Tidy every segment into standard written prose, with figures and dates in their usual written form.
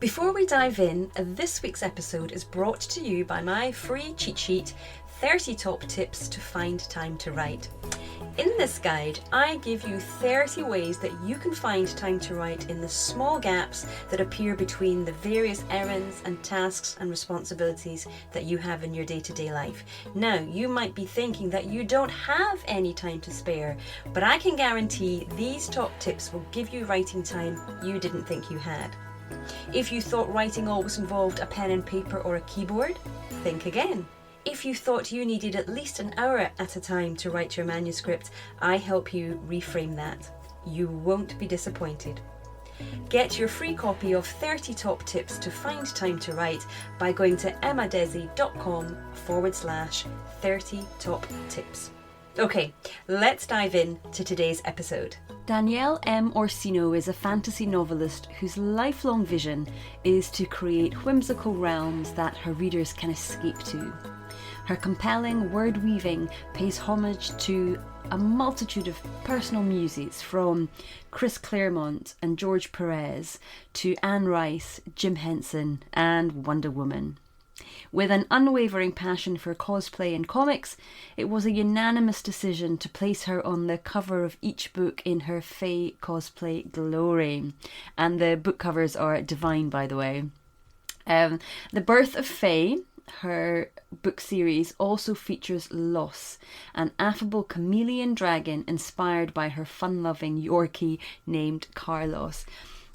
Before we dive in, this week's episode is brought to you by my free cheat sheet, 30 Top Tips to Find Time to Write. In this guide, I give you 30 ways that you can find time to write in the small gaps that appear between the various errands and tasks and responsibilities that you have in your day-to-day life. Now, you might be thinking that you don't have any time to spare, but I can guarantee these top tips will give you writing time you didn't think you had. If you thought writing always involved a pen and paper or a keyboard, think again. If you thought you needed at least an hour at a time to write your manuscript, I help you reframe that. You won't be disappointed. Get your free copy of 30 Top Tips to Find Time to Write by going to emmadesi.com/30 top tips. Okay, let's dive in to today's episode. Danielle M Orsino is a fantasy novelist whose lifelong vision is to create whimsical realms that her readers can escape to. Her compelling word weaving pays homage to a multitude of personal muses, from Claremont and George Perez to Anne Rice, Jim Henson and Wonder Woman. With an unwavering passion for cosplay and comics, it was a unanimous decision to place her on the cover of each book in her Fae cosplay glory. And the book covers are divine, by the way. The Birth of Fae, her book series, also features Loss, an affable chameleon dragon inspired by her fun-loving Yorkie named Carlos.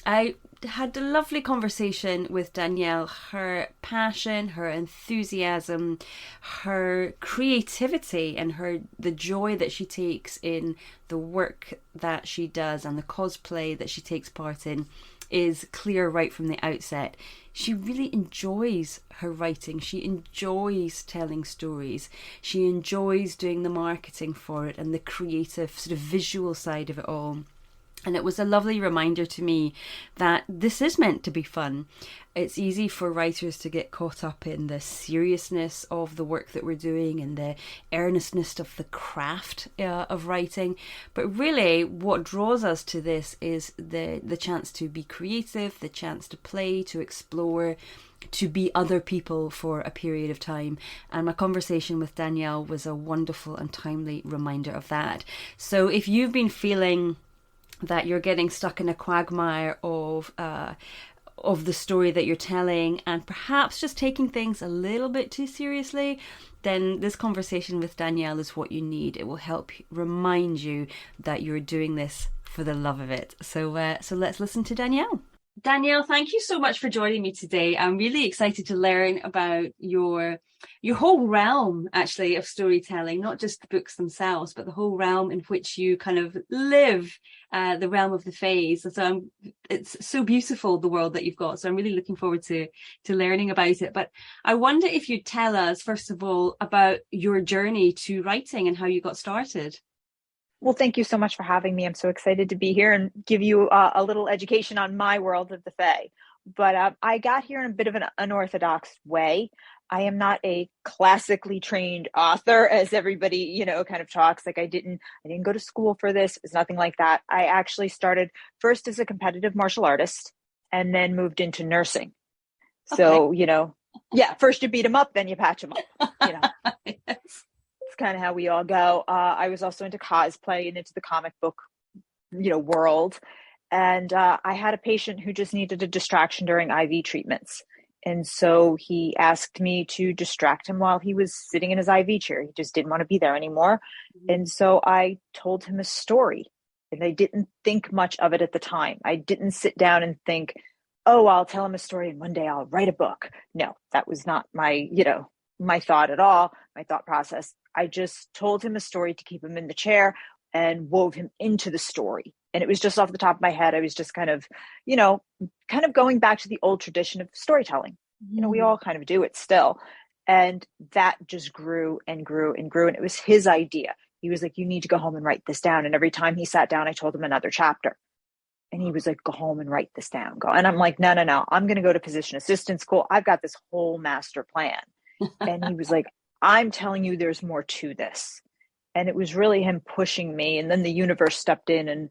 I had a lovely conversation with Danielle. Her passion, her enthusiasm, her creativity and the joy that she takes in the work that she does and the cosplay that she takes part in is clear right from the outset. She really enjoys her writing. She enjoys telling stories. She enjoys doing the marketing for it and the creative sort of visual side of it all. And it was a lovely reminder to me that this is meant to be fun. It's easy for writers to get caught up in the seriousness of the work that we're doing and the earnestness of the craft of writing. But really, what draws us to this is the chance to be creative, the chance to play, to explore, to be other people for a period of time. And my conversation with Danielle was a wonderful and timely reminder of that. So if you've been feeling that you're getting stuck in a quagmire of the story that you're telling and perhaps just taking things a little bit too seriously, then this conversation with Danielle is what you need. It will help remind you that you're doing this for the love of it. So let's listen to Danielle. Danielle, thank you so much for joining me today. I'm really excited to learn about your whole realm, actually, of storytelling, not just the books themselves, but the whole realm in which you kind of live, the realm of the Faes. So it's so beautiful, the world that you've got. So I'm really looking forward to learning about it. But I wonder if you'd tell us, first of all, about your journey to writing and how you got started. Well, thank you so much for having me. I'm so excited to be here and give you a little education on my world of the Fae. But I got here in a bit of an unorthodox way. I am not a classically trained author, as everybody, kind of talks. Like I didn't go to school for this. It was nothing like that. I actually started first as a competitive martial artist and then moved into nursing. So, okay. First you beat them up, then you patch them up, Yes. Kind of how we all go. I was also into cosplay and into the comic book, world. And I had a patient who just needed a distraction during IV treatments. And so he asked me to distract him while he was sitting in his IV chair. He just didn't want to be there anymore. Mm-hmm. And so I told him a story, and I didn't think much of it at the time. I didn't sit down and think, oh, I'll tell him a story and one day I'll write a book. No, that was not my thought at all, my thought process. I just told him a story to keep him in the chair and wove him into the story. And it was just off the top of my head. I was just kind of going back to the old tradition of storytelling. Mm-hmm. We all kind of do it still. And that just grew and grew and grew. And it was his idea. He was like, you need to go home and write this down. And every time he sat down, I told him another chapter. And he was like, go home and write this down. And I'm like, no. I'm going to go to physician assistant school. I've got this whole master plan. And he was like, I'm telling you, there's more to this. And it was really him pushing me. And then the universe stepped in and,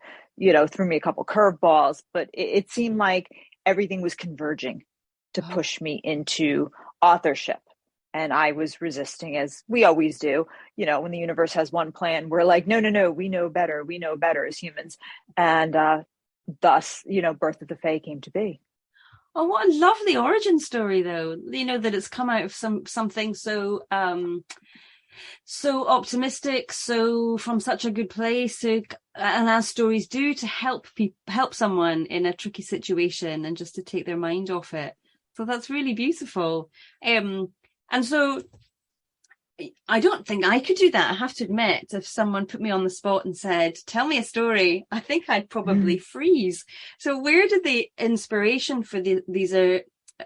threw me a couple curveballs. But it seemed like everything was converging to push me into authorship. And I was resisting, as we always do. When the universe has one plan, we're like, no, we know better. We know better as humans. And thus, Birth of the Fae came to be. Oh, what a lovely origin story, though. That it's come out of something so so optimistic, so from such a good place, and as stories do, to help someone in a tricky situation and just to take their mind off it. So that's really beautiful. And so I don't think I could do that. I have to admit, if someone put me on the spot and said, tell me a story, I think I'd probably freeze. So where did the inspiration for these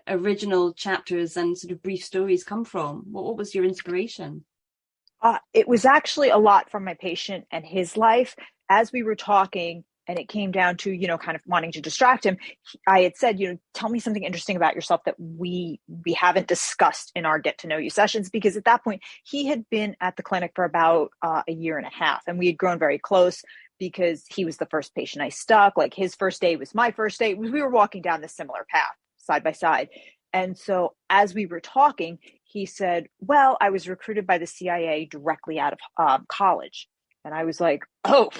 original chapters and sort of brief stories come from? What was your inspiration? It was actually a lot from my patient and his life. As we were talking, and it came down to, kind of wanting to distract him, I had said, tell me something interesting about yourself that we haven't discussed in our get to know you sessions, because at that point he had been at the clinic for about a year and a half, and we had grown very close because he was the first patient I stuck. Like, his first day was my first day. We were walking down this similar path side by side. And so as we were talking, he said, well, I was recruited by the CIA directly out of college. And I was like, oh,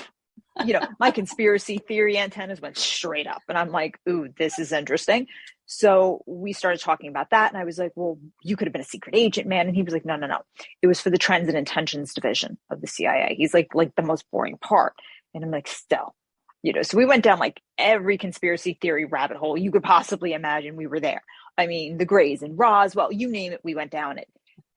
my conspiracy theory antennas went straight up. And I'm like, ooh, this is interesting. So we started talking about that. And I was like, well, you could have been a secret agent, man. And he was like, no. It was for the Trends and Intentions division of the CIA. He's like the most boring part. And I'm like, still, so we went down like every conspiracy theory rabbit hole you could possibly imagine. We were there. I mean, the Greys and Roswell, you name it, we went down it.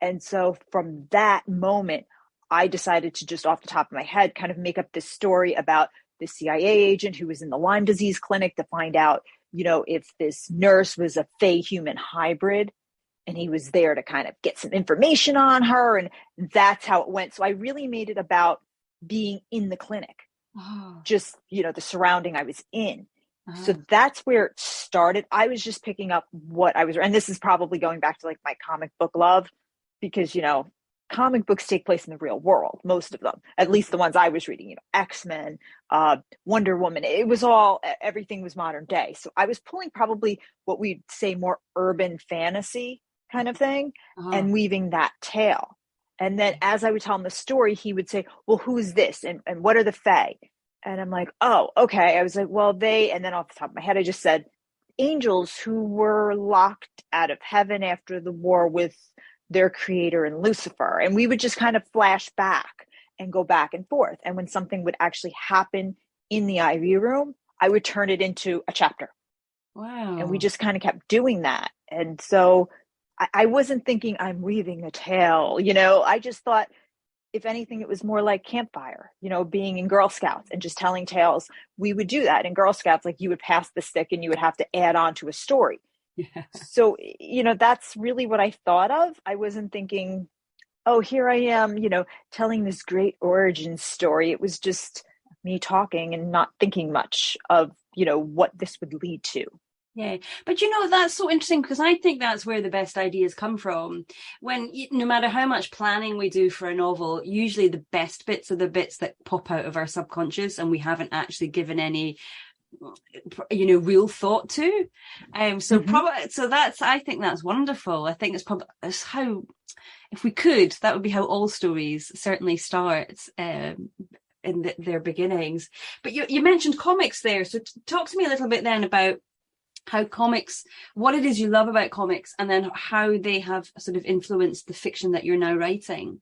And so from that moment, I decided to just off the top of my head kind of make up this story about the CIA agent who was in the Lyme disease clinic to find out, if this nurse was a Fae human hybrid, and he was there to kind of get some information on her. And that's how it went. So I really made it about being in the clinic, just, the surrounding I was in. So that's where it started. I was just picking up what I was, and this is probably going back to like my comic book love, because, comic books take place in the real world, most of them, at least the ones I was reading, X-Men, Wonder Woman, it was everything was modern day. So I was pulling probably what we'd say more urban fantasy kind of thing and weaving that tale. And then as I would tell him the story, he would say, well, who's this? And what are the Fae? And I'm like, oh, okay. I was like, well, and then off the top of my head, I just said angels who were locked out of heaven after the war with their creator and Lucifer. And we would just kind of flash back and go back and forth. And when something would actually happen in the IV room, I would turn it into a chapter. Wow. And we just kind of kept doing that. And so I wasn't thinking I'm weaving a tale, I just thought, if anything, it was more like campfire, being in Girl Scouts and just telling tales. We would do that in Girl Scouts. Like, you would pass the stick and you would have to add on to a story. Yeah. So, that's really what I thought of. I wasn't thinking, oh, here I am, telling this great origin story. It was just me talking and not thinking much of, what this would lead to. Yeah, but that's so interesting, because I think that's where the best ideas come from. When, no matter how much planning we do for a novel, usually the best bits are the bits that pop out of our subconscious and we haven't actually given any real thought to. So that's, I think that's wonderful. I think it's how, if we could, that would be how all stories certainly start in their beginnings. But you mentioned comics there, so talk to me a little bit then about how comics, what it is you love about comics, and then how they have sort of influenced the fiction that you're now writing.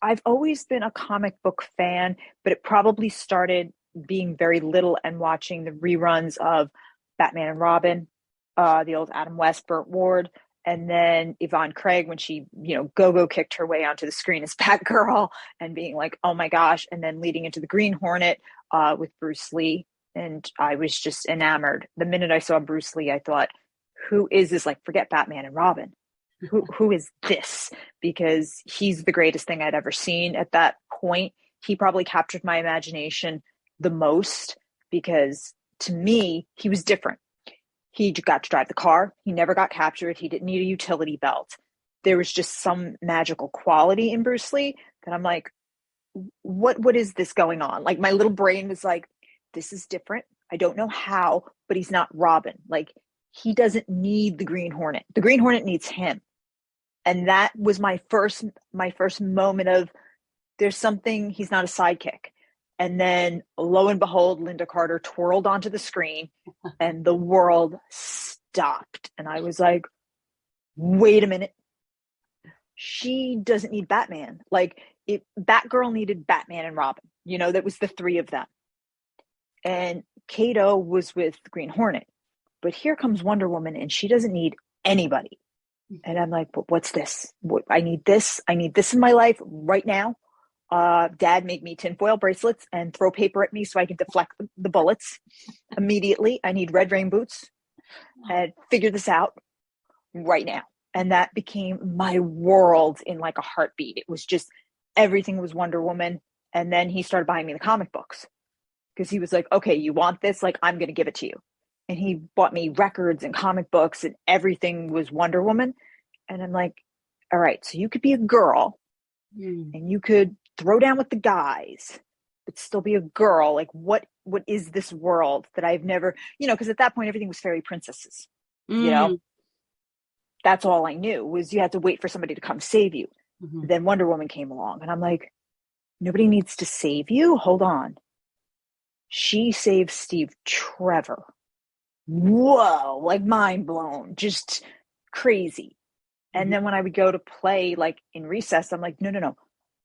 I've always been a comic book fan, but it probably started being very little and watching the reruns of Batman and Robin, the old Adam West, Burt Ward, and then Yvonne Craig when she, go kicked her way onto the screen as Batgirl and being like, oh my gosh, and then leading into the Green Hornet with Bruce Lee. And I was just enamored. The minute I saw Bruce Lee, I thought, who is this? Like, forget Batman and Robin. Who is this? Because he's the greatest thing I'd ever seen at that point. He probably captured my imagination the most, because to me, he was different. He got to drive the car. He never got captured. He didn't need a utility belt. There was just some magical quality in Bruce Lee that I'm like, what is this going on? Like, my little brain was like, this is different. I don't know how, but he's not Robin. Like, he doesn't need the Green Hornet. The Green Hornet needs him. And that was my first moment of, there's something, he's not a sidekick. And then lo and behold, Linda Carter twirled onto the screen and the world stopped. And I was like, wait a minute. She doesn't need Batman. Like, Batgirl needed Batman and Robin. That was the three of them. And Kato was with the Green Hornet. But here comes Wonder Woman, and she doesn't need anybody. And I'm like, but what's this? I need this. I need this in my life right now. Dad made me tinfoil bracelets and throw paper at me so I can deflect the bullets immediately. I need red rain boots and figure this out right now. And that became my world in like a heartbeat. It was just, everything was Wonder Woman. And then he started buying me the comic books because he was like, okay, you want this? Like, I'm going to give it to you. And he bought me records and comic books, and everything was Wonder Woman. And I'm like, all right, so you could be a girl and you could throw down with the guys, but still be a girl. Like, what is this world that I've never, because at that point, everything was fairy princesses, That's all I knew, was you had to wait for somebody to come save you. Then Wonder Woman came along, and I'm like, nobody needs to save you? Hold on. She saved Steve Trevor. Whoa, like mind blown, just crazy. And then when I would go to play, like in recess, I'm like, no.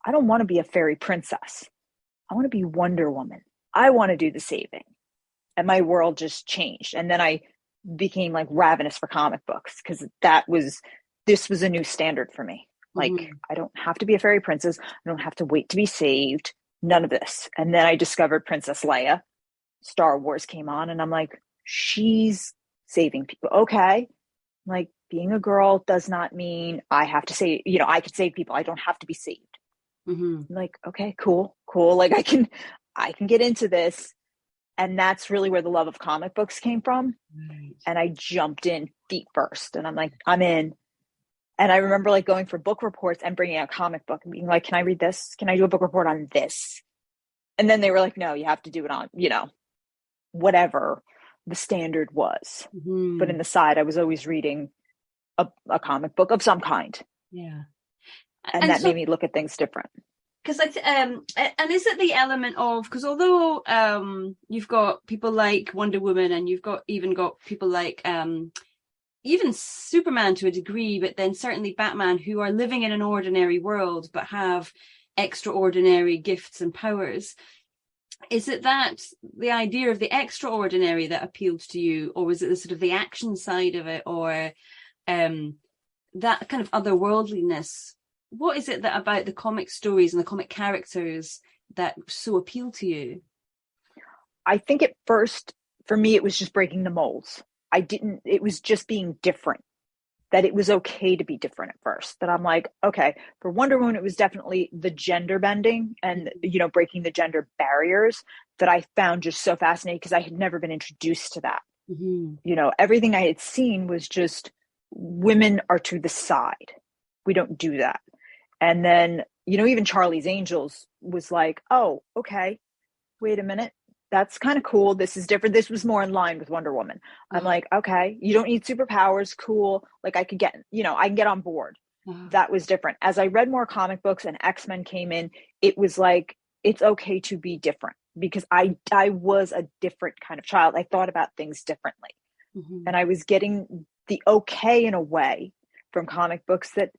I don't want to be a fairy princess. I want to be Wonder Woman. I want to do the saving. And my world just changed. And then I became like ravenous for comic books, because this was a new standard for me. Like, I don't have to be a fairy princess. I don't have to wait to be saved. None of this. And then I discovered Princess Leia. Star Wars came on, and I'm like, she's saving people. Okay. Like, being a girl does not mean I have to say, I can save people. I don't have to be saved. I'm like, okay, cool. Like, I can get into this. And that's really where the love of comic books came from. And I jumped in feet first, and I'm like, I'm in. And I remember like going for book reports and bringing out a comic book and being like, can I read this? Can I do a book report on this? And then they were like, no, you have to do it on, whatever the standard was. But in the side, I was always reading a comic book of some kind. Yeah. And that made me look at things different. Because and is it the element of, because although you've got people like Wonder Woman, and you've even got people like even Superman to a degree, but then certainly Batman, who are living in an ordinary world but have extraordinary gifts and powers. Is it that the idea of the extraordinary that appealed to you, or was it the sort of the action side of it, or that kind of otherworldliness? What is it that about the comic stories and the comic characters that so appeal to you? I think at first, for me, it was just breaking the molds. It was just being different, that it was okay to be different at first. That I'm like, okay, for Wonder Woman, it was definitely the gender bending and, breaking the gender barriers that I found just so fascinating, because I had never been introduced to that. Everything I had seen was just women are to the side. We don't do that. And then, even Charlie's Angels was like, oh, okay, wait a minute. That's kind of cool. This is different. This was more in line with Wonder Woman. I'm like, okay, you don't need superpowers. Cool. Like, I can get on board. That was different. As I read more comic books and X-Men came in, it was like, it's okay to be different, because I was a different kind of child. I thought about things differently. And I was getting the okay in a way from comic books that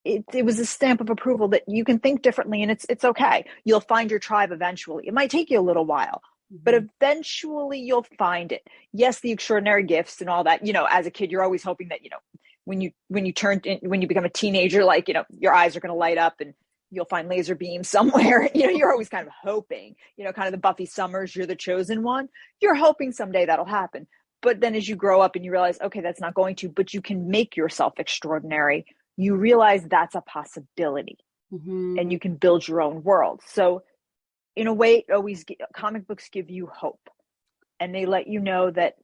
it was a stamp of approval that you can think differently, and it's okay. You'll find your tribe eventually. It might take you a little while, but eventually you'll find it. Yes, the extraordinary gifts and all that, as a kid, you're always hoping that, when you become a teenager, like, your eyes are going to light up and you'll find laser beams somewhere. You're always kind of hoping, kind of the Buffy Summers, you're the chosen one. You're hoping someday that'll happen. But then as you grow up and you realize, okay, that's not going to, but you can make yourself extraordinary. You realize that's a possibility, and you can build your own world. So in a way, comic books give you hope, and they let you know that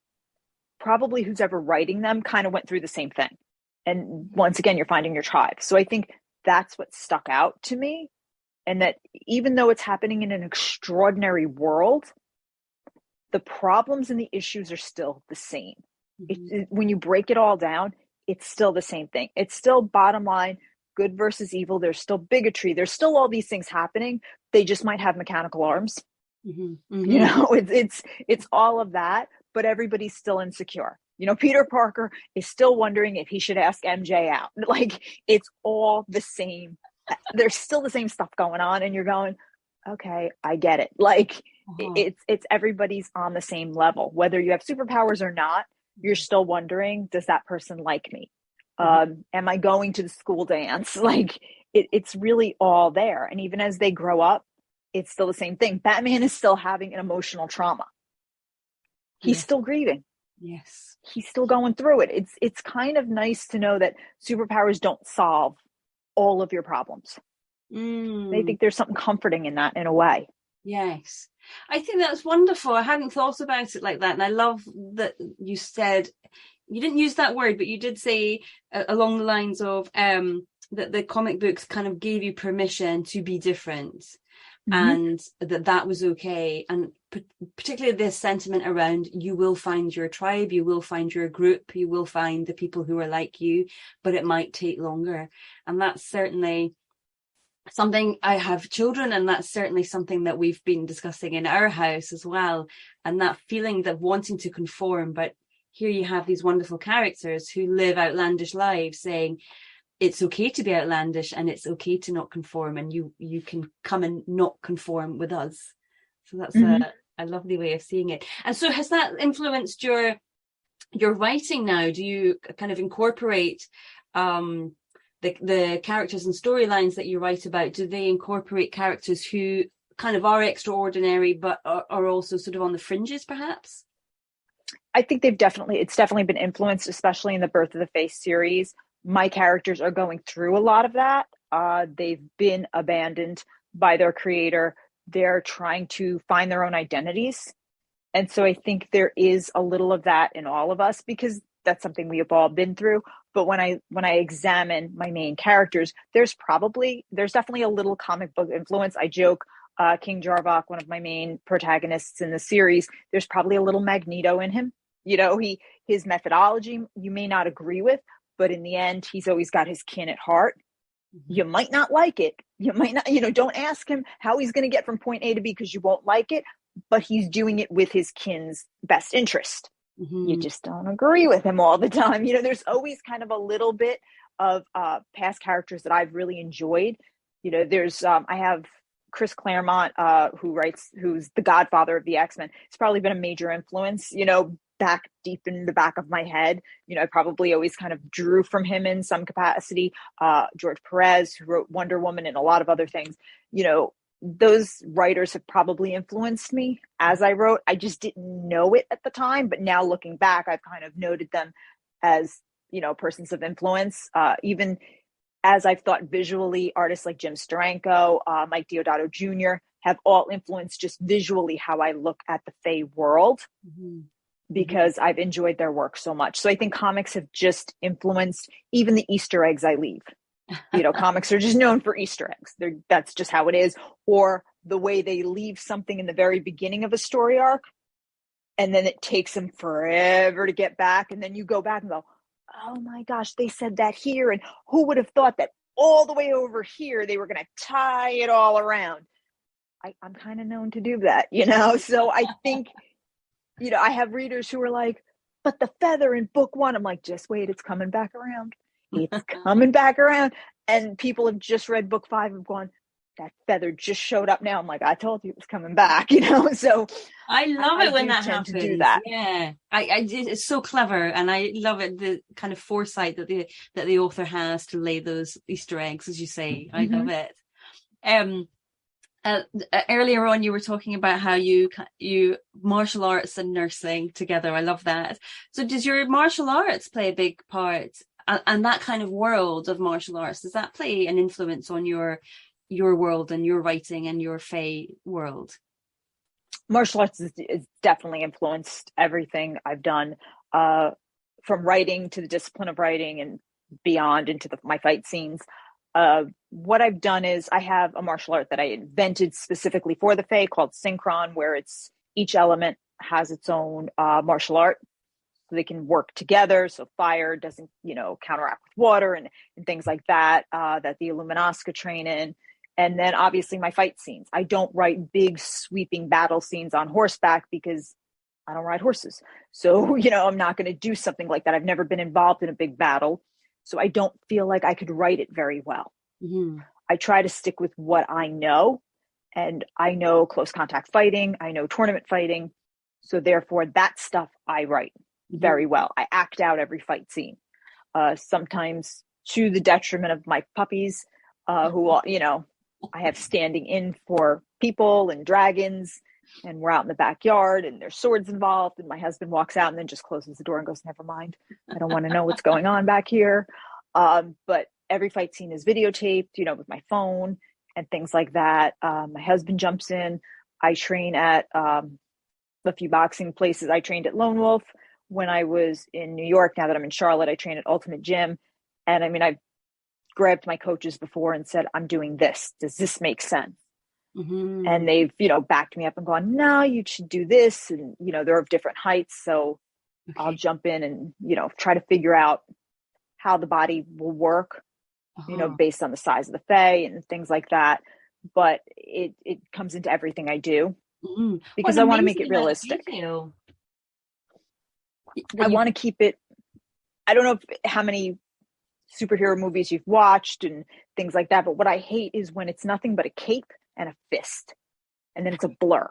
probably who's ever writing them kind of went through the same thing. And once again, you're finding your tribe. So I think that's what stuck out to me. And that even though it's happening in an extraordinary world, the problems and the issues are still the same. Mm-hmm. When you break it all down, it's still the same thing. It's still, bottom line, good versus evil. There's still bigotry. There's still all these things happening. They just might have mechanical arms. Mm-hmm. You Mm-hmm. know, it's all of that, but everybody's still insecure. You know, Peter Parker is still wondering if he should ask MJ out. Like, it's all the same. There's still the same stuff going on, and you're going, okay, I get it. Like, Uh-huh. it's everybody's on the same level. Whether you have superpowers or not, you're still wondering, does that person like me? Am I going to the school dance? Like, it's really all there. And even as they grow up, it's still the same thing. Batman is still having an emotional trauma. He's Yes. still grieving. Yes. He's still going through it. It's kind of nice to know that superpowers don't solve all of your problems. I Mm. think there's something comforting in that, in a way. Yes. I think that's wonderful. I hadn't thought about it like that. And I love that you said, you didn't use that word, but you did say along the lines of that the comic books kind of gave you permission to be different, Mm-hmm. and that was okay. And particularly this sentiment around, you will find your tribe, you will find your group, you will find the people who are like you, but it might take longer. And that's certainly something. I have children, and that's certainly something that we've been discussing in our house as well. And that feeling that wanting to conform, but here you have these wonderful characters who live outlandish lives saying it's okay to be outlandish and it's okay to not conform, and you can come and not conform with us. So that's Mm-hmm. a lovely way of seeing it. And so has that influenced your writing now? Do you kind of incorporate the characters and storylines that you write about? Do they incorporate characters who kind of are extraordinary but are also sort of on the fringes, perhaps? I think it's definitely been influenced, especially in the Birth of the Fae series. My characters are going through a lot of that. They've been abandoned by their creator. They're trying to find their own identities. And so I think there is a little of that in all of us, because that's something we have all been through. But when I examine my main characters, there's definitely a little comic book influence. I joke, King Jarvok, one of my main protagonists in the series, there's probably a little Magneto in him. You know, his methodology you may not agree with, but in the end, he's always got his kin at heart. Mm-hmm. You might not like it. You might not, don't ask him how he's going to get from point A to B, because you won't like it, but he's doing it with his kin's best interest. Mm-hmm. You just don't agree with him all the time. There's always kind of a little bit of past characters that I've really enjoyed. There's I have Chris Claremont, who's the godfather of the X-Men. It's probably been a major influence, back deep in the back of my head. I probably always kind of drew from him in some capacity. George Perez, who wrote Wonder Woman and a lot of other things, those writers have probably influenced me as I wrote. I just didn't know it at the time, but now looking back, I've kind of noted them as, persons of influence. Even as I've thought visually, artists like Jim Steranko, Mike Deodato Jr. have all influenced just visually how I look at the Fae world. Mm-hmm. Because I've enjoyed their work so much. So I think comics have just influenced even the Easter eggs I leave. Comics are just known for Easter eggs. That's just how it is. Or the way they leave something in the very beginning of a story arc, and then it takes them forever to get back. And then you go back and go, oh my gosh, they said that here. And who would have thought that all the way over here, they were going to tie it all around. I'm kind of known to do that, So I think, I have readers who are like, but the feather in book one, I'm like, just wait, it's coming back around. It's coming back around. And people have just read book 5 and gone, that feather just showed up now. I'm like, I told you it was coming back, So I love it when that happens. To do that. Yeah, it's so clever, and I love it, the kind of foresight that the author has to lay those Easter eggs, as you say. I love it. Earlier on, you were talking about how you martial arts and nursing together. I love that. So does your martial arts play a big part, and that kind of world of martial arts, does that play an influence on your world and your writing and your Fae world? Martial arts is definitely influenced everything I've done, from writing to the discipline of writing and beyond into my fight scenes. What I've done is I have a martial art that I invented specifically for the Fae called Synchron, where it's each element has its own martial art. So they can work together. So fire doesn't, counteract with water and things like that, that the Illuminasca train in. And then obviously my fight scenes. I don't write big sweeping battle scenes on horseback because I don't ride horses. So, I'm not going to do something like that. I've never been involved in a big battle. So I don't feel like I could write it very well. Mm-hmm. I try to stick with what I know. And I know close contact fighting. I know tournament fighting. So therefore that stuff I write very well. I act out every fight scene, sometimes to the detriment of my puppies, who, I have standing in for people and dragons, and we're out in the backyard and there's swords involved. And my husband walks out and then just closes the door and goes, never mind. I don't want to know what's going on back here. But every fight scene is videotaped, with my phone and things like that. My husband jumps in. I train at a few boxing places. I trained at Lone Wolf. When I was in New York, now that I'm in Charlotte, I train at Ultimate Gym. And I've grabbed my coaches before and said, I'm doing this. Does this make sense? Mm-hmm. And they've, backed me up and gone, no, you should do this. And, they're of different heights. So I'll jump in and, try to figure out how the body will work, based on the size of the Fae and things like that. But it comes into everything I do because I want to make it realistic. I want to keep it. I don't know how many superhero movies you've watched and things like that, but what I hate is when it's nothing but a cape and a fist and then it's a blur.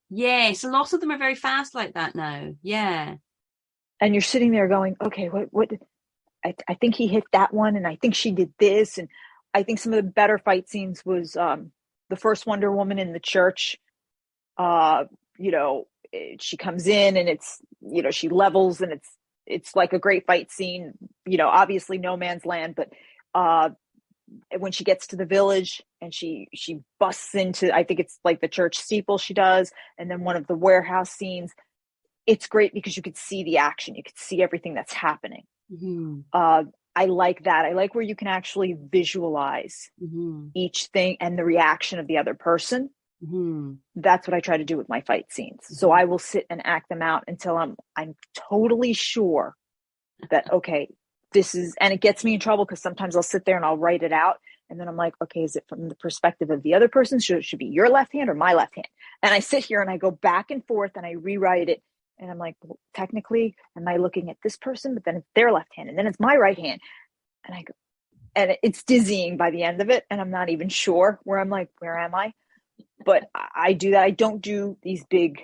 Yes, a lot of them are very fast like that now. Yeah. And you're sitting there going, okay, what I think he hit that one and I think she did this. And I think some of the better fight scenes was the first Wonder Woman in the church. She comes in and it's, she levels and it's like a great fight scene, obviously no man's land, but when she gets to the village and she busts into, I think it's like the church steeple she does. And then one of the warehouse scenes, it's great because you could see the action. You could see everything that's happening. Mm-hmm. I like that. I like where you can actually visualize each thing and the reaction of the other person. Mm-hmm. That's what I try to do with my fight scenes. So I will sit and act them out until I'm totally sure that, okay, this is, and it gets me in trouble because sometimes I'll sit there and I'll write it out. And then I'm like, okay, is it from the perspective of the other person? It should be your left hand or my left hand. And I sit here and I go back and forth and I rewrite it. And I'm like, well, technically, am I looking at this person? But then it's their left hand and then it's my right hand. And I go, and it's dizzying by the end of it. And I'm not even sure where I'm like, where am I? But I do that. I don't do these big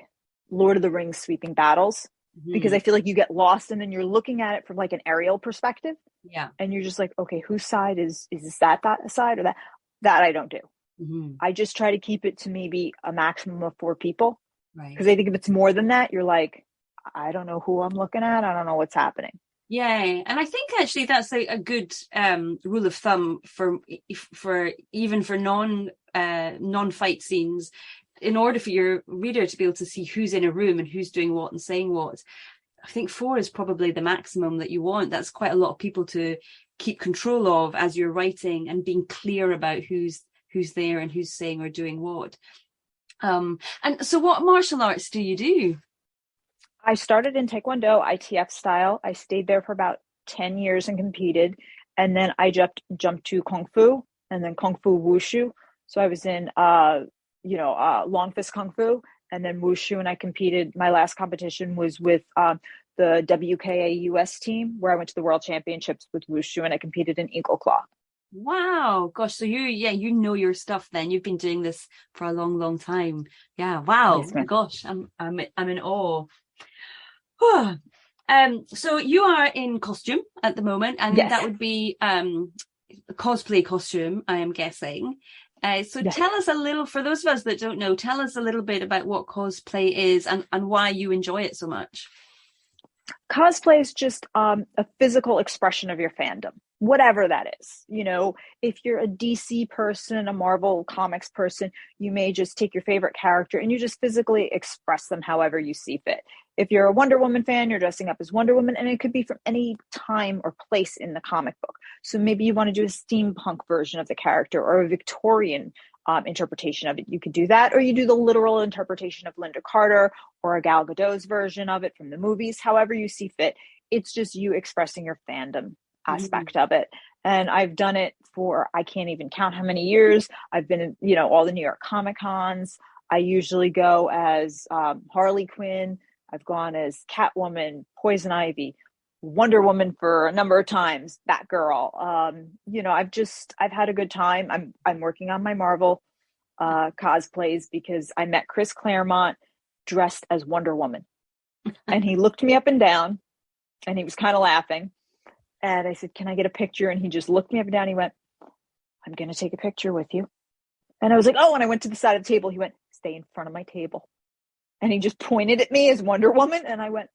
Lord of the Rings sweeping battles because I feel like you get lost and then you're looking at it from like an aerial perspective. Yeah. And you're just like, okay, whose side is this that side or that? That I don't do. Mm-hmm. I just try to keep it to maybe a maximum of 4 people. Right. Because I think if it's more than that, you're like, I don't know who I'm looking at. I don't know what's happening. Yeah, and I think actually that's a good rule of thumb for even for non-fight scenes, in order for your reader to be able to see who's in a room and who's doing what and saying what. I think 4 is probably the maximum that you want. That's quite a lot of people to keep control of as you're writing and being clear about who's there and who's saying or doing what. And so what martial arts do you do? I started in Taekwondo, ITF style. I stayed there for about 10 years and competed. And then I jumped to Kung Fu and then Kung Fu Wushu. So I was in, long fist Kung Fu and then Wushu. And I competed. My last competition was with the WKA US team, where I went to the World Championships with Wushu and I competed in Eagle Claw. Wow, gosh. So you know your stuff then. You've been doing this for a long, long time. Yeah. Wow. Yes, gosh, I'm in awe. So you are in costume at the moment, and yes. That would be cosplay costume, I am guessing. So yes. Tell us a little, for those of us that don't know, tell us a little bit about what cosplay is and why you enjoy it so much. Cosplay is just a physical expression of your fandom, whatever that is. If you're a DC person, a Marvel Comics person, you may just take your favorite character and you just physically express them however you see fit. If you're a Wonder Woman fan, you're dressing up as Wonder Woman, and it could be from any time or place in the comic book. So maybe you want to do a steampunk version of the character or a Victorian interpretation of it. You could do that, or you do the literal interpretation of Linda Carter or a Gal Gadot's version of it from the movies, however you see fit. It's just you expressing your fandom aspect of it. And I've done it for, I can't even count how many years. I've been in, you know, all the New York Comic Cons. I usually go as Harley Quinn. I've gone as Catwoman, Poison Ivy, Wonder Woman for a number of times, Batgirl. You know, I've had a good time. I'm working on my Marvel cosplays because I met Chris Claremont dressed as Wonder Woman. And he looked me up and down and he was kind of laughing. And I said, can I get a picture? And he just looked me up and down. He went, I'm going to take a picture with you. And I was like, oh, and I went to the side of the table. He went, stay in front of my table. And he just pointed at me as Wonder Woman. And I went,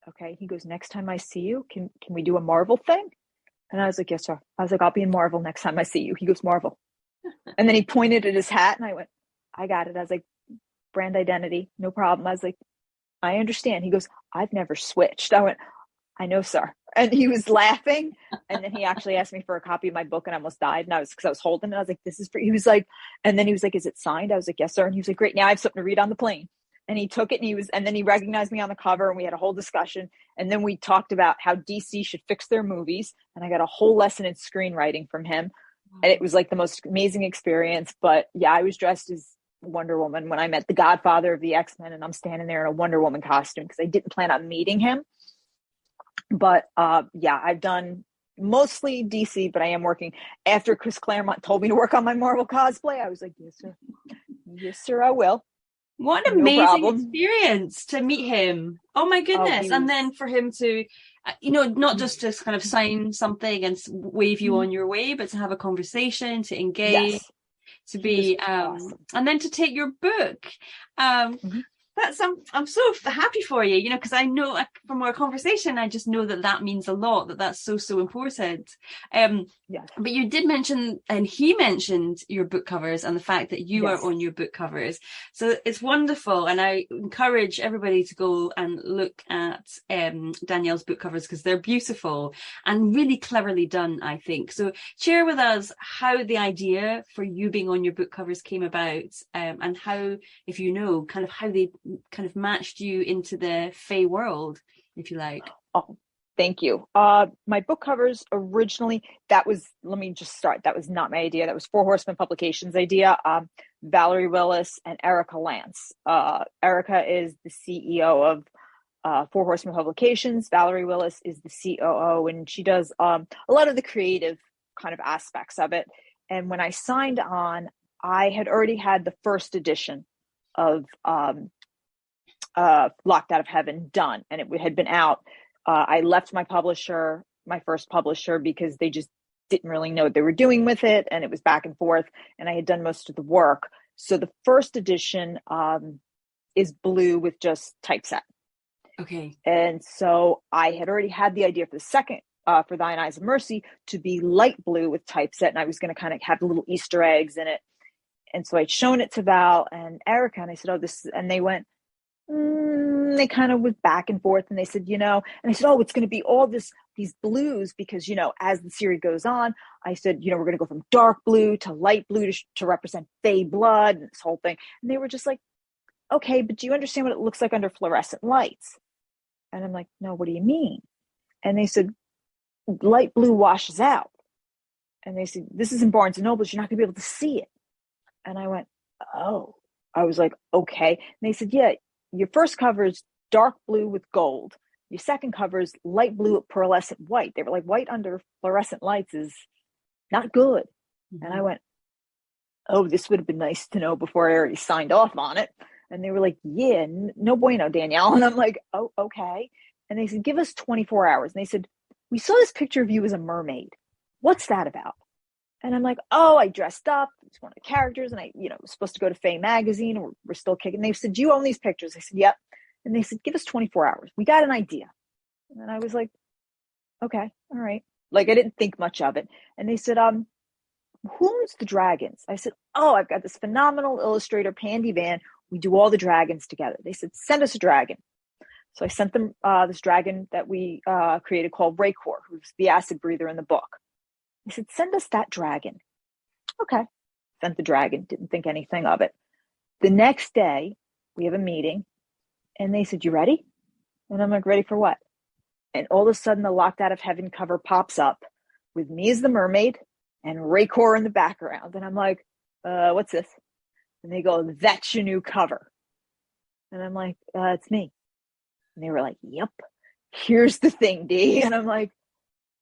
okay. He goes, next time I see you, can we do a Marvel thing? And I was like, yes, sir. I was like, I'll be in Marvel next time I see you. He goes, Marvel. And then he pointed at his hat and I went, I got it. I was like, brand identity, no problem. I was like, I understand. He goes, I've never switched. I went, I know, sir. And he was laughing. And then he actually asked me for a copy of my book and I almost died. And because I was holding it. I was like, this is for, he was like, and then he was like, is it signed? I was like, yes, sir. And he was like, great. Now I have something to read on the plane. And he took it and then he recognized me on the cover and we had a whole discussion. And then we talked about how DC should fix their movies. And I got a whole lesson in screenwriting from him. And it was like the most amazing experience. But yeah, I was dressed as Wonder Woman when I met the godfather of the X-Men and I'm standing there in a Wonder Woman costume because I didn't plan on meeting him. But yeah, I've done mostly DC, but I am working. After Chris Claremont told me to work on my Marvel cosplay, I was like, yes, sir. Yes, sir, I will. What an amazing experience to meet him. Oh my goodness. And then for him to, you know, not just to kind of sign something and wave you on your way, but to have a conversation, to engage, to be, awesome. And then to take your book. That's I'm so happy for you, you know, because I know from our conversation, I just know that means a lot, that's so important. But you did mention, and he mentioned your book covers and the fact that you are on your book covers. So it's wonderful. And I encourage everybody to go and look at Danielle's book covers because they're beautiful and really cleverly done, I think. So share with us how the idea for you being on your book covers came about, and how, if you know, kind of how they kind of matched you into the Fae world, if you like. Oh, thank you. My book covers originally, let me just start. That was not my idea. That was Four Horsemen Publications idea. Valerie Willis and Erica Lance. Erica is the CEO of Four Horsemen Publications. Valerie Willis is the COO, and she does a lot of the creative kind of aspects of it. And when I signed on, I had already had the first edition of Locked Out of Heaven done, and it had been out. I left my first publisher, because they just didn't really know what they were doing with it, and it was back and forth, and I had done most of the work. So the first edition is blue with just typeset. Okay. And so I had already had the idea for the second, for Thine Eyes of Mercy, to be light blue with typeset, and I was going to kind of have little Easter eggs in it. And so I'd shown it to Val and Erica, and I said, oh, this, and they went, they kind of was back and forth, and they said, you know, and I said, oh, it's going to be all these blues, because, you know, as the series goes on, I said, you know, we're going to go from dark blue to light blue to represent Fae blood and this whole thing. And they were just like, okay, but do you understand what it looks like under fluorescent lights? And I'm like, no, what do you mean? And they said, light blue washes out. And they said, this is in Barnes and Noble, you're not going to be able to see it. And I went, oh. I was like, okay. And they said, yeah, your first cover is dark blue with gold. Your second cover is light blue with pearlescent white. They were like, white under fluorescent lights is not good. Mm-hmm. And I went, oh, this would have been nice to know before I already signed off on it. And they were like, yeah, no bueno, Danielle. And I'm like, oh, okay. And they said, give us 24 hours. And they said, we saw this picture of you as a mermaid. What's that about? And I'm like, oh, I dressed up. It's one of the characters. And I, you know, was supposed to go to Fae magazine. We're still kicking. They said, do you own these pictures? I said, yep. And they said, give us 24 hours. We got an idea. And I was like, okay, all right. Like, I didn't think much of it. And they said, who owns the dragons? I said, oh, I've got this phenomenal illustrator, Pandy Van. We do all the dragons together. They said, send us a dragon. So I sent them this dragon that we created called Raycor, who's the acid breather in the book. I said, send us that dragon. Okay. Sent the dragon. Didn't think anything of it. The next day, we have a meeting. And they said, "You ready?" And I'm like, "Ready for what?" And all of a sudden, the Locked Out of Heaven cover pops up with me as the mermaid and Raycor in the background. And I'm like, what's this? And they go, "That's your new cover." And I'm like, "It's me." And they were like, "Yep, here's the thing, D." And I'm like,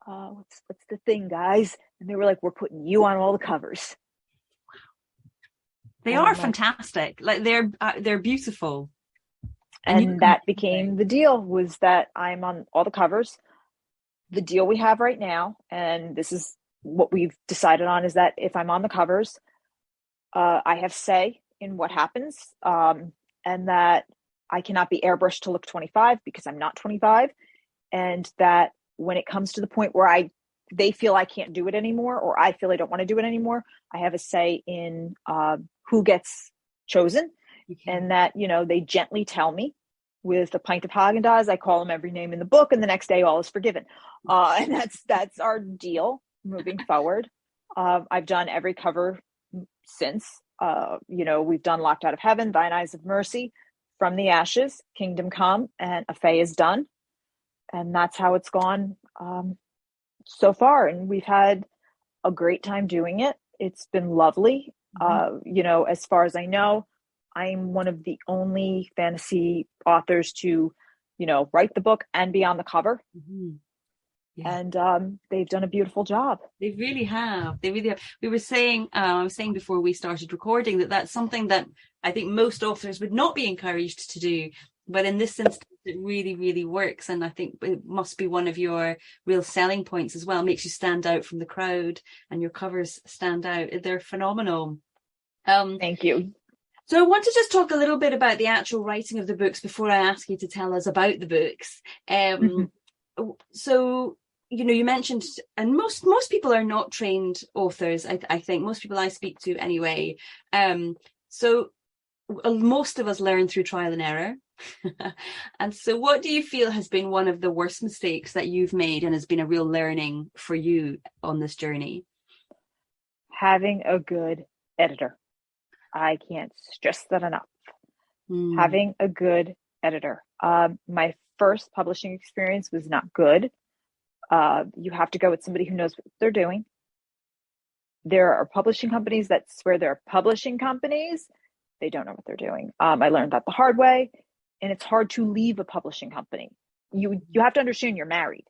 what's the thing, guys? And they were like, "We're putting you on all the covers." They and are I'm like, fantastic. Like they're beautiful. and that became the deal, was that I'm on all the covers. The deal we have right now, and this is what we've decided on, is that if I'm on the covers, I have say in what happens, and that I cannot be airbrushed to look 25 because I'm not 25, and that when it comes to the point where they feel I can't do it anymore, or I feel I don't want to do it anymore, I have a say in who gets chosen. And that, they gently tell me with a pint of Haagen-Dazs. I call them every name in the book, and the next day all is forgiven. And that's our deal moving forward. I've done every cover since. We've done Locked Out of Heaven, Thine Eyes of Mercy, From the Ashes, Kingdom Come, and A Fae is done. And that's how it's gone so far. And we've had a great time doing it. It's been lovely. As far as I know, I'm one of the only fantasy authors to, write the book and be on the cover. Yeah. And they've done a beautiful job. They really have. They really have. We were saying, I was saying before we started recording, that that's something that I think most authors would not be encouraged to do. But in this instance, it really, really works. And I think it must be one of your real selling points as well. It makes you stand out from the crowd, and your covers stand out. They're phenomenal. Thank you. So I want to just talk a little bit about the actual writing of the books before I ask you to tell us about the books. So, you mentioned, and most people are not trained authors. I think most people I speak to anyway. So most of us learn through trial and error. And so what do you feel has been one of the worst mistakes that you've made and has been a real learning for you on this journey? Having a good editor. I can't stress that enough. Having a good editor. My first publishing experience was not good. You have to go with somebody who knows what they're doing. There are publishing companies that swear they're publishing companies. They don't know what they're doing. I learned that the hard way, and it's hard to leave a publishing company. You have to understand you're married.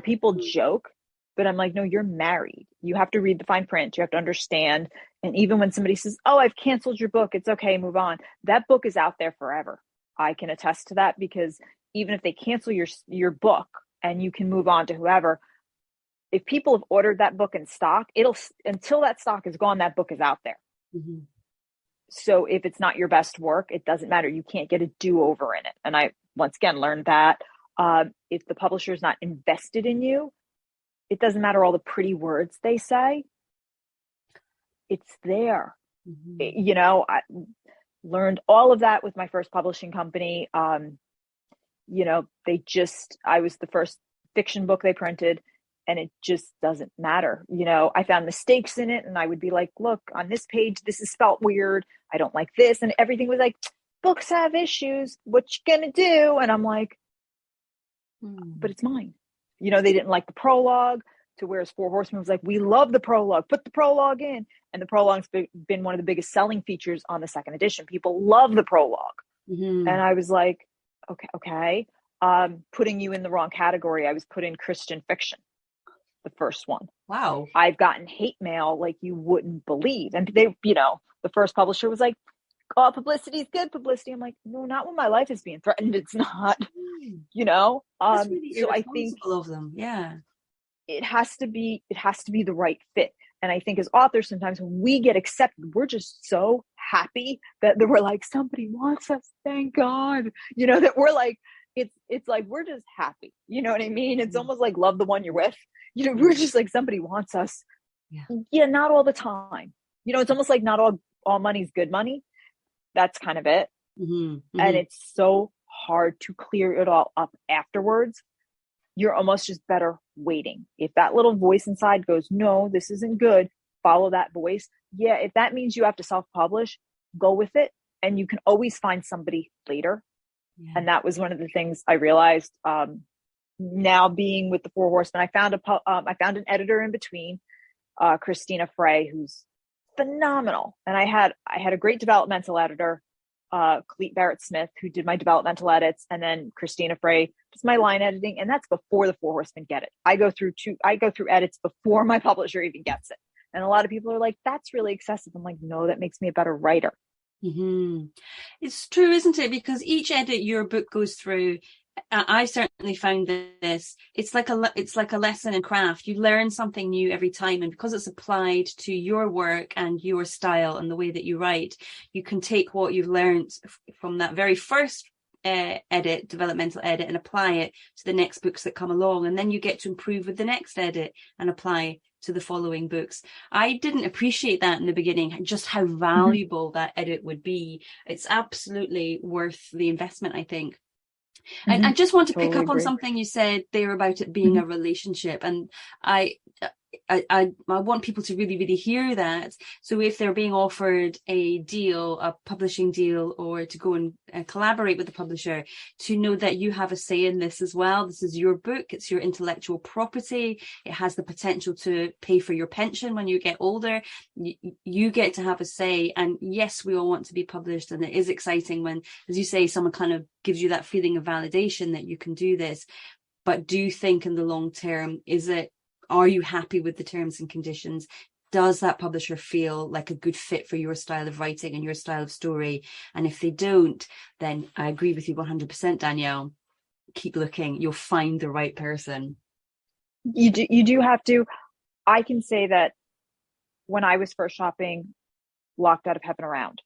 People joke, but I'm like, no, you're married. You have to read the fine print. You have to understand. And even when somebody says, "Oh, I've canceled your book, it's okay, move on," that book is out there forever. I can attest to that, because even if they cancel your book and you can move on to whoever, if people have ordered that book in stock, until that stock is gone, that book is out there. So if it's not your best work, it doesn't matter. You can't get a do-over in it. And I, once again, learned that if the publisher is not invested in you, it doesn't matter all the pretty words they say. It's there. I learned all of that with my first publishing company. I was the first fiction book they printed, and it just doesn't matter. I found mistakes in it, and I would be like, "Look, on this page, this is spelt weird. I don't like this." And everything was like, "Books have issues. What you gonna do?" And I'm like, but it's mine. They didn't like the prologue, to whereas Four Horsemen was like, "We love the prologue. Put the prologue in." And the prologue's been one of the biggest selling features on the second edition. People love the prologue. And I was like, okay. Putting you in the wrong category. I was put in Christian fiction, the first one. Wow. I've gotten hate mail like you wouldn't believe. And they, the first publisher was like, "Oh, publicity is good publicity." I'm like, "No, not when my life is being threatened. It's not." That's really So I think of them. Yeah. it has to be the right fit. And I think as authors, sometimes when we get accepted, we're just so happy that we're like, somebody wants us. Thank God, that we're like, it's like, we're just happy. You know what I mean? It's almost like love the one you're with. We're just like, somebody wants us. Yeah, not all the time. It's almost like not all money's good money. That's kind of it. And it's so hard to clear it all up afterwards. You're almost just better waiting. If that little voice inside goes, "No, this isn't good," follow that voice. Yeah, if that means you have to self-publish, go with it. And you can always find somebody later. Yeah. And that was one of the things I realized, now being with the Four Horsemen. I found an editor in between, Christina Frey, who's phenomenal. And I had a great developmental editor, Cleet Barrett Smith, who did my developmental edits, and then Christina Frey does my line editing. And that's before the Four Horsemen get it. I go through edits before my publisher even gets it. And a lot of people are like, that's really excessive. I'm like, no, that makes me a better writer. Mm-hmm. It's true, isn't it? Because each edit your book goes through, I certainly found this. It's like a lesson in craft. You learn something new every time, and because it's applied to your work and your style and the way that you write, you can take what you've learned from that very first developmental edit, and apply it to the next books that come along, and then you get to improve with the next edit and apply to the following books. I didn't appreciate that in the beginning, just how valuable that edit would be. It's absolutely worth the investment, I think. And I just want to pick up on something you said there about it being a relationship. And I want people to really, really hear that. So if they're being offered a deal, a publishing deal, or to go and collaborate with the publisher, to know that you have a say in this as well. This is your book. It's your intellectual property. It has the potential to pay for your pension when you get older. You get to have a say. And yes, we all want to be published. And it is exciting when, as you say, someone kind of gives you that feeling of validation that you can do this. But do you think in the long term, are you happy with the terms and conditions? Does that publisher feel like a good fit for your style of writing and your style of story? And if they don't, then I agree with you 100%, Danielle. Keep looking. You'll find the right person. You do have to. I can say that when I was first shopping Locked Out of Heaven Around,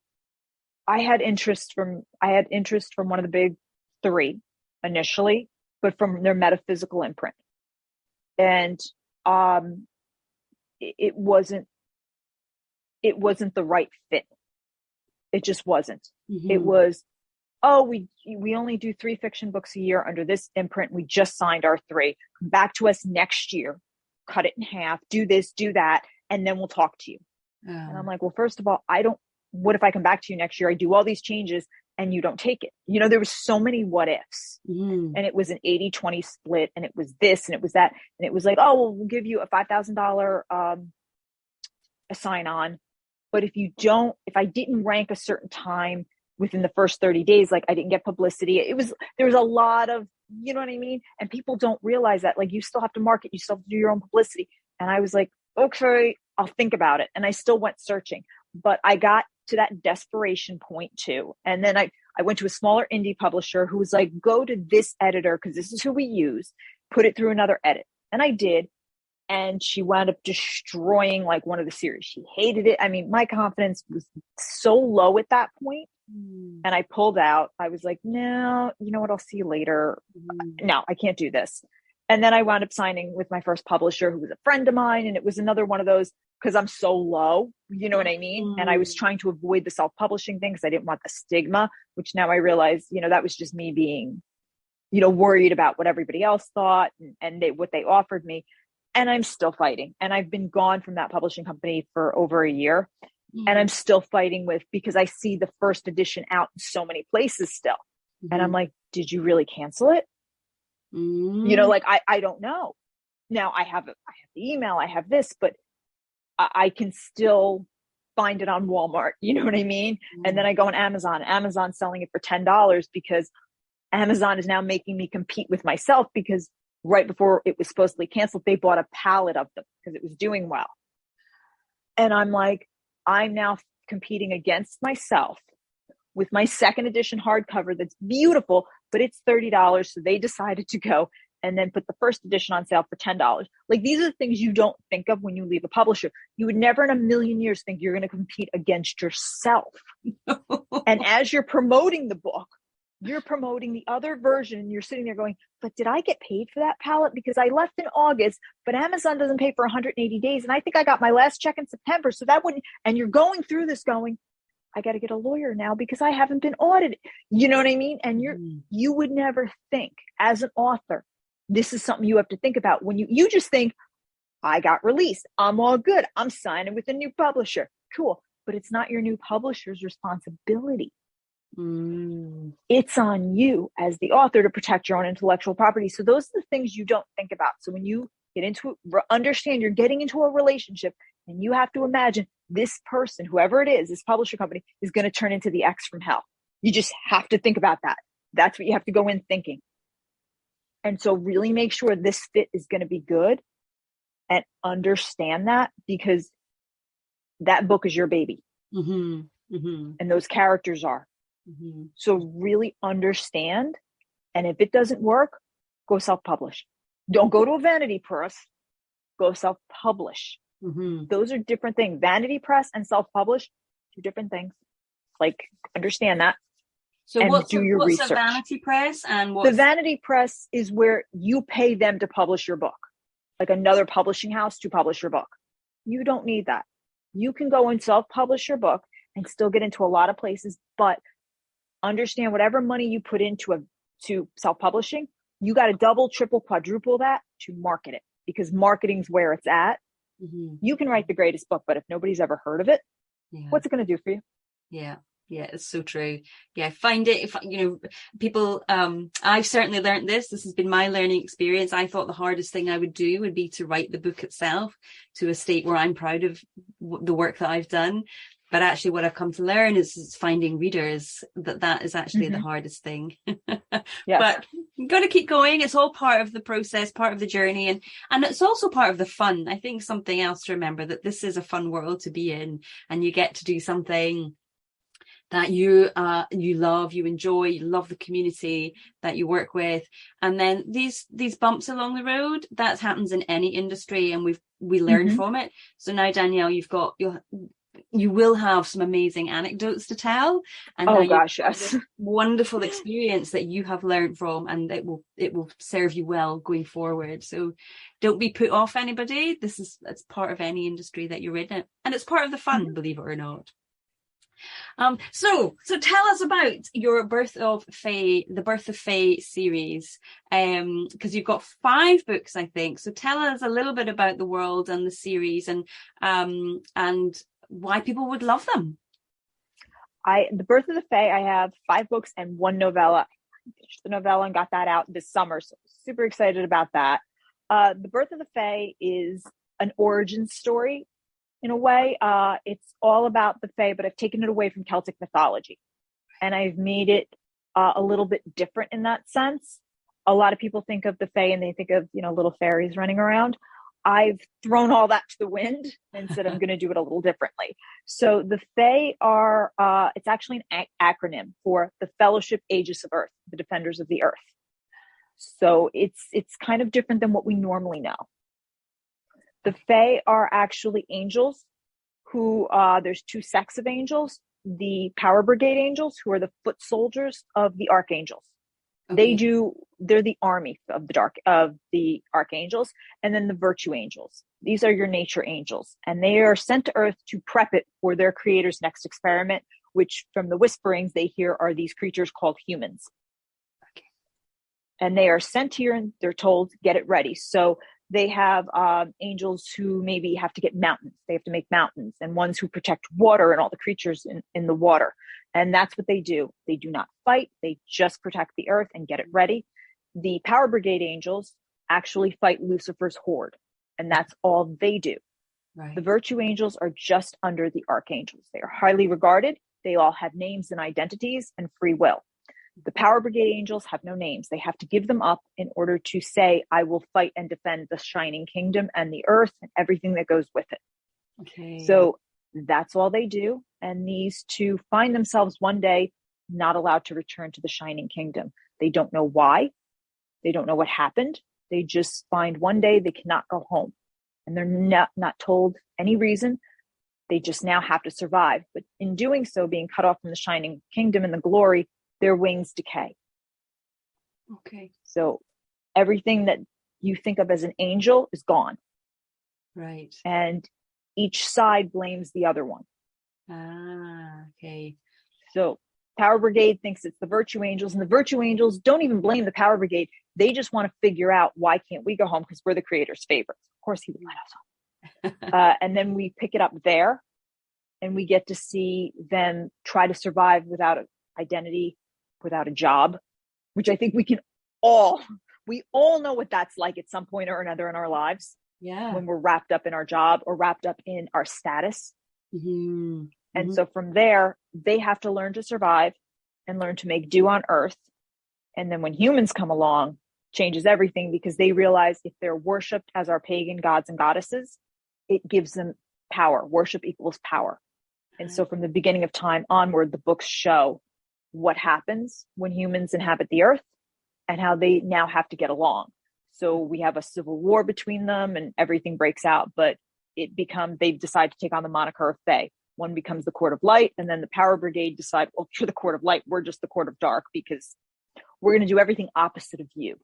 I had interest from one of the big three initially, but from their metaphysical imprint. And it wasn't the right fit. It just wasn't. Mm-hmm. It was, we only do 3 fiction books a year under this imprint. We just signed our 3. Come back to us next year, cut it in half, do this, do that, and then we'll talk to you. And I'm like, well, first of all, what if I come back to you next year? I do all these changes and you don't take it. There was so many what ifs. And it was an 80-20 split, and it was this and it was that. And it was like, well, we'll give you a $5,000 a sign on. But if I didn't rank a certain time within the first 30 days, like I didn't get publicity, there was a lot of, you know what I mean? And people don't realize that, like, you still have to market, you still have to do your own publicity. And I was like, okay, I'll think about it. And I still went searching, but I got to that desperation point too. And then I went to a smaller indie publisher who was like, go to this editor, because this is who we use, put it through another edit. And I did. And she wound up destroying like one of the series. She hated it. I mean, my confidence was so low at that point. And I pulled out. I was like, no, you know what? I'll see you later. No, I can't do this. And then I wound up signing with my first publisher, who was a friend of mine. And it was another one of those, because I'm so low, you know what I mean? And I was trying to avoid the self-publishing thing because I didn't want the stigma, which now I realize, that was just me being, worried about what everybody else thought and what they offered me. And I'm still fighting. And I've been gone from that publishing company for over a year. And I'm still fighting because I see the first edition out in so many places still. And I'm like, did you really cancel it? I don't know. Now I have the email, I have this, but I can still find it on Walmart. You know what I mean? And then I go on Amazon selling it for $10 because Amazon is now making me compete with myself, because right before it was supposedly canceled, they bought a pallet of them because it was doing well. And I'm like, I'm now competing against myself with my second edition hardcover that's beautiful, but it's $30. So they decided to go and then put the first edition on sale for $10. Like, these are the things you don't think of when you leave a publisher. You would never in a million years think you're going to compete against yourself. And as you're promoting the book, you're promoting the other version, and you're sitting there going, but did I get paid for that pallet? Because I left in August, but Amazon doesn't pay for 180 days. And I think I got my last check in September. So that wouldn't, and you're going through this going, I got to get a lawyer now because I haven't been audited. You know what I mean? And you would never think as an author, this is something you have to think about when you just think, I got released. I'm all good. I'm signing with a new publisher. Cool. But it's not your new publisher's responsibility. It's on you as the author to protect your own intellectual property. So those are the things you don't think about. So when you get into it, understand you're getting into a relationship, and you have to imagine this person, whoever it is, this publisher company, is going to turn into the X from hell. You just have to think about that. That's what you have to go in thinking. And so really make sure this fit is going to be good, and understand that, because that book is your baby. And those characters are. So really understand. And if it doesn't work, go self-publish. Don't go to a vanity press. Go self-publish. Those are different things. Vanity press and self-publish, two different things. Like, understand that. So what's research. A vanity press, and the vanity press is where you pay them to publish your book, like another publishing house to publish your book. You don't need that. You can go and self-publish your book and still get into a lot of places, but understand whatever money you put into self-publishing, you got to double, triple, quadruple that to market it, because marketing's where it's at. You can write the greatest book, but if nobody's ever heard of it, what's it going to do for you? Yeah, it's so true. Yeah, find it. If people, I've certainly learned this. This has been my learning experience. I thought the hardest thing I would do would be to write the book itself to a state where I'm proud of the work that I've done. But actually what I've come to learn is finding readers, that is actually the hardest thing. But you've got to keep going. It's all part of the process, part of the journey. And it's also part of the fun. I think something else to remember, that this is a fun world to be in, and you get to do something that you love, you enjoy, you love the community that you work with. And then these bumps along the road, that happens in any industry, and we learn from it. So now, Danielle, you will have some amazing anecdotes to tell, and yes, wonderful experience that you have learned from, and it will serve you well going forward. So don't be put off, anybody. It's part of any industry that you're in, and it's part of the fun, believe it or not. So tell us about your Birth of Fae, the Birth of Fae series, because you've got 5 books, I think. So tell us a little bit about the world and the series, and why people would love them. The Birth of the Fae, I have 5 books and 1 novella. I finished the novella and got that out this summer, so super excited about that. The Birth of the Fae is an origin story. In a way, it's all about the Fae, but I've taken it away from Celtic mythology, and I've made it a little bit different in that sense. A lot of people think of the Fae and they think of, little fairies running around. I've thrown all that to the wind and said I'm going to do it a little differently. So the Fae are, it's actually an acronym for the Fellowship Aegis of Earth, the Defenders of the Earth. So it's kind of different than what we normally know. The Fae are actually angels who, there's 2 sects of angels. The Power Brigade angels, who are the foot soldiers of the archangels. Okay. They're the army of the archangels, and then the virtue angels. These are your nature angels, and they are sent to Earth to prep it for their creator's next experiment, which from the whisperings they hear are these creatures called humans. Okay. And they are sent here and they're told, get it ready. So they have angels who maybe have to get mountains. They have to make mountains, and ones who protect water and all the creatures in the water. And that's what they do. They do not fight. They just protect the earth and get it ready. The Power Brigade angels actually fight Lucifer's horde, and that's all they do. Right. The virtue angels are just under the archangels. They are highly regarded. They all have names and identities and free will. The Power Brigade angels have no names. They have to give them up in order to say, I will fight and defend the shining kingdom and the earth and everything that goes with it. Okay. So that's all they do. And these 2 find themselves one day not allowed to return to the shining kingdom. They don't know why. They don't know what happened. They just find one day they cannot go home. And they're not told any reason. They just now have to survive. But in doing so, being cut off from the shining kingdom and the glory, their wings decay. Okay. So everything that you think of as an angel is gone. Right. And each side blames the other one. Okay. So Power Brigade thinks it's the virtue angels, and the virtue angels don't even blame the Power Brigade. They just want to figure out, why can't we go home? Because we're the creator's favorites. Of course he would let us home. And then we pick it up there, and we get to see them try to survive without identity without a job, which I think we all know what that's like at some point or another in our lives. Yeah. When we're wrapped up in our job or wrapped up in our status. Mm-hmm. And so from there, they have to learn to survive and learn to make do on earth. And then when humans come along, changes everything, because they realize if they're worshipped as our pagan gods and goddesses, it gives them power. Worship equals power. And so from the beginning of time onward, the books show what happens when humans inhabit the earth and how they now have to get along. So we have a civil war between them and everything breaks out, but they decide to take on the moniker of Fae. One becomes the Court of Light, and then the Power Brigade decide, well, you're the Court of Light, we're just the Court of Dark, because we're going to do everything opposite of you.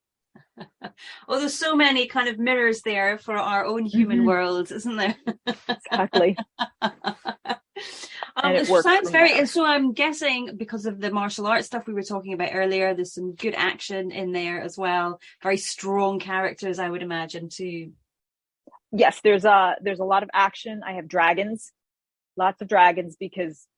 Oh, there's so many kind of mirrors there for our own human worlds, isn't there? Exactly. And it works sounds very, there. and so I'm guessing because of the martial arts stuff we were talking about earlier, there's some good action in there as well. Very strong characters, I would imagine, too. Yes, there's a lot of action. I have dragons, lots of dragons, because,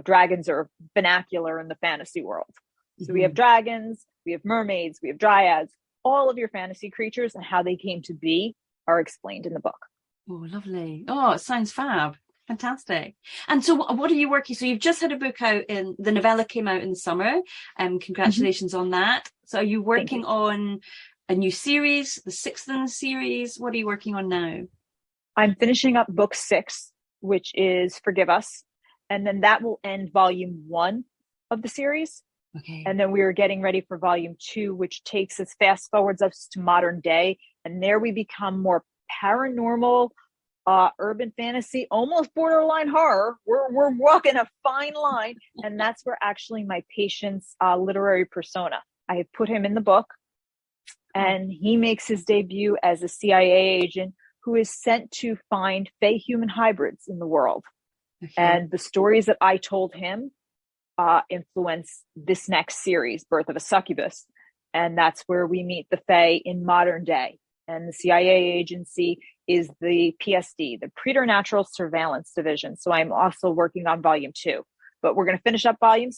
dragons are vernacular in the fantasy world. So we have dragons, we have mermaids, we have dryads. All of your fantasy creatures and how they came to be are explained in the book. Oh, lovely. Oh, it sounds fab. Fantastic. And so what are you working? So you've just had a book out, the novella came out in the summer. Congratulations on that. So are you working on a new series, the 6th in the series? What are you working on now? I'm finishing up book 6, which is Forgive Us. And then that will end volume 1 of the series. Okay. And then we are getting ready for volume 2, which takes us fast forwards us to modern day. And there we become more paranormal, urban fantasy, almost borderline horror. We're walking a fine line. And that's where actually my patient's literary persona. I have put him in the book, and he makes his debut as a CIA agent who is sent to find Fae human hybrids in the world. Okay. And the stories that I told him influence this next series, Birth of a Succubus. And that's where we meet the Fae in modern day. And the CIA agency is the PSD, the Preternatural Surveillance Division. So I'm also working on volume 2, but we're going to finish up volume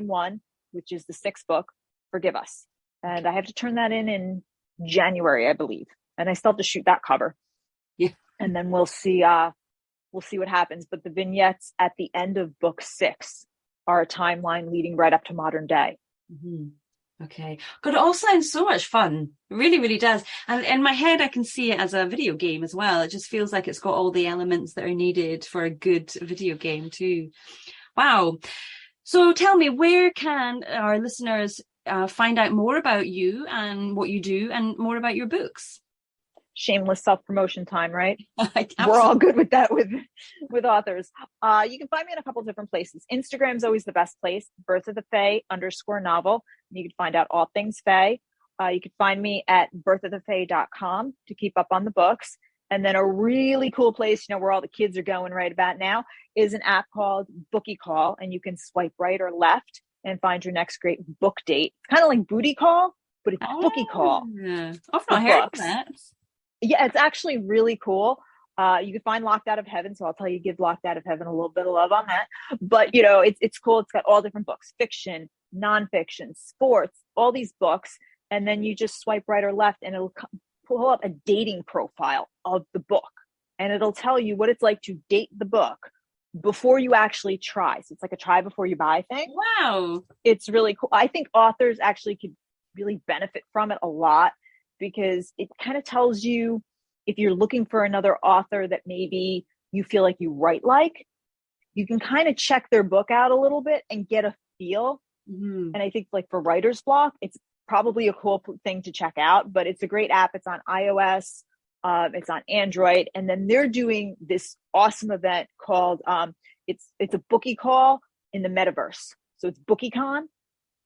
1, which is the 6th book, Forgive Us. And I have to turn that in January, I believe. And I still have to shoot that cover. Yeah. And then we'll see what happens. But the vignettes at the end of book 6 are a timeline leading right up to modern day. Mm-hmm. Okay. God, it all sounds so much fun. It really, really does. And in my head, I can see it as a video game as well. It just feels like it's got all the elements that are needed for a good video game too. Wow. So tell me, where can our listeners find out more about you and what you do and more about your books? Shameless self-promotion time, right? We're all good with that with authors. You can find me in a couple different places. Instagram's always the best place, Birth of the Fae _novel. You can find out all things Fae. You can find me at birthofthefae.com to keep up on the books. And then a really cool place, where all the kids are going right about now, is an app called Bookie Call. And you can swipe right or left and find your next great book date. It's kind of like Booty Call, but it's Bookie Call. I've not heard of that. Yeah, it's actually really cool. You can find Locked Out of Heaven, so I'll tell you, give Locked Out of Heaven a little bit of love on that. But, it's cool. It's got all different books, fiction, nonfiction, sports, all these books. And then you just swipe right or left, and it'll pull up a dating profile of the book. And it'll tell you what it's like to date the book before you actually try. So it's like a try before you buy thing. Wow. It's really cool. I think authors actually could really benefit from it a lot, because it kind of tells you if you're looking for another author that maybe you feel like you write like, you can kind of check their book out a little bit and get a feel. Mm-hmm. And I think like for writer's block, it's probably a cool thing to check out, but it's a great app. It's on iOS, it's on Android. And then they're doing this awesome event called, it's a Bookie Call in the metaverse. So it's BookieCon,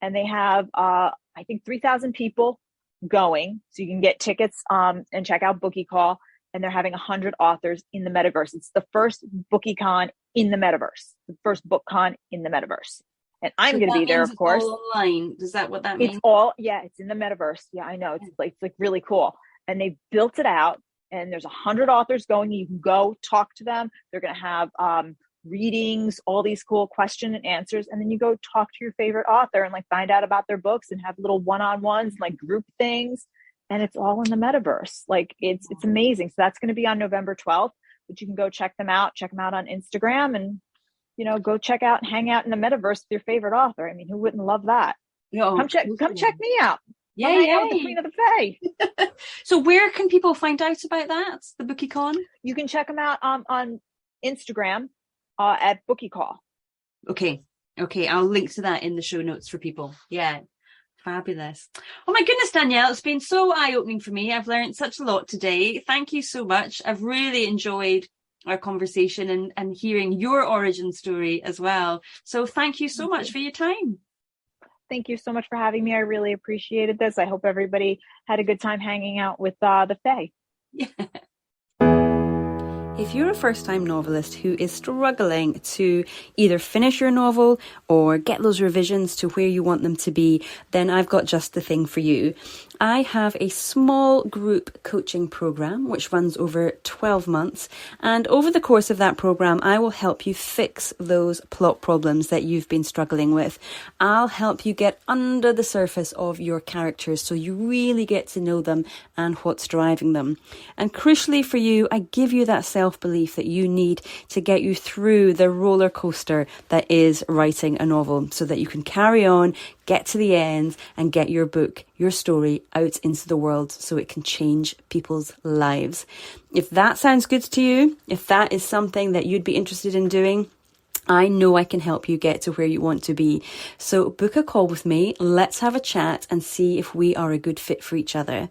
and they have, I think 3,000 people going, so you can get tickets and check out Bookie Call, and they're having 100 authors in the metaverse. It's the first BookieCon in the metaverse, the first BookCon in the metaverse, and I'm going to be there, of course. All online. Is that what that means? It's in the metaverse. Yeah, I know. It's like really cool, and they built it out, and there's 100 authors going. You can go talk to them. They're going to have readings, all these cool question and answers. And then you go talk to your favorite author and like find out about their books and have little one-on-ones and like group things. And it's all in the metaverse. Like it's amazing. So that's going to be on November 12th, but you can go check them out on Instagram and, you know, go check out and hang out in the metaverse with your favorite author. I mean, who wouldn't love that? Come check me out. Yeah, hang out with the Queen of the Fae. So where can people find out about that? The BookieCon? You can check them out on Instagram at BookieCall. Okay. I'll link to that in the show notes for people. Yeah. Fabulous. Oh my goodness, Danielle, it's been so eye-opening for me. I've learned such a lot today. Thank you so much. I've really enjoyed our conversation and hearing your origin story as well. So thank you so much for your time. Thank you so much for having me. I really appreciated this. I hope everybody had a good time hanging out with the Fae. Yeah. If you're a first-time novelist who is struggling to either finish your novel or get those revisions to where you want them to be, then I've got just the thing for you. I have a small group coaching program which runs over 12 months, and over the course of that program I will help you fix those plot problems that you've been struggling with. I'll help you get under the surface of your characters so you really get to know them and what's driving them. And crucially for you, I give you that self-belief that you need to get you through the roller coaster that is writing a novel so that you can carry on, get to the end and get your book, your story out into the world so it can change people's lives. If that sounds good to you, if that is something that you'd be interested in doing, I know I can help you get to where you want to be. So book a call with me. Let's have a chat and see if we are a good fit for each other.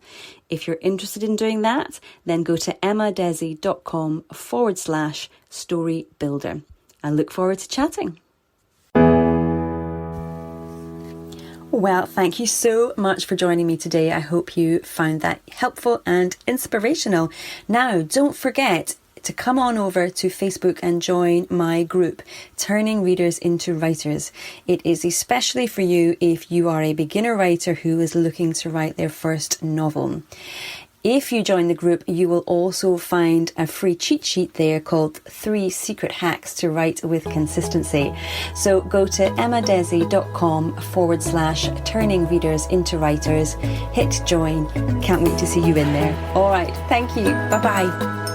If you're interested in doing that, then go to emmadesi.com/story builder. I look forward to chatting. Well, thank you so much for joining me today. I hope you found that helpful and inspirational. Now, don't forget to come on over to Facebook and join my group, Turning Readers into Writers. It is especially for you if you are a beginner writer who is looking to write their first novel. If you join the group, you will also find a free cheat sheet there called 3 Secret Hacks to Write with Consistency. So go to emmadesi.com/turning readers into writers, hit join. Can't wait to see you in there. All right. Thank you. Bye-bye.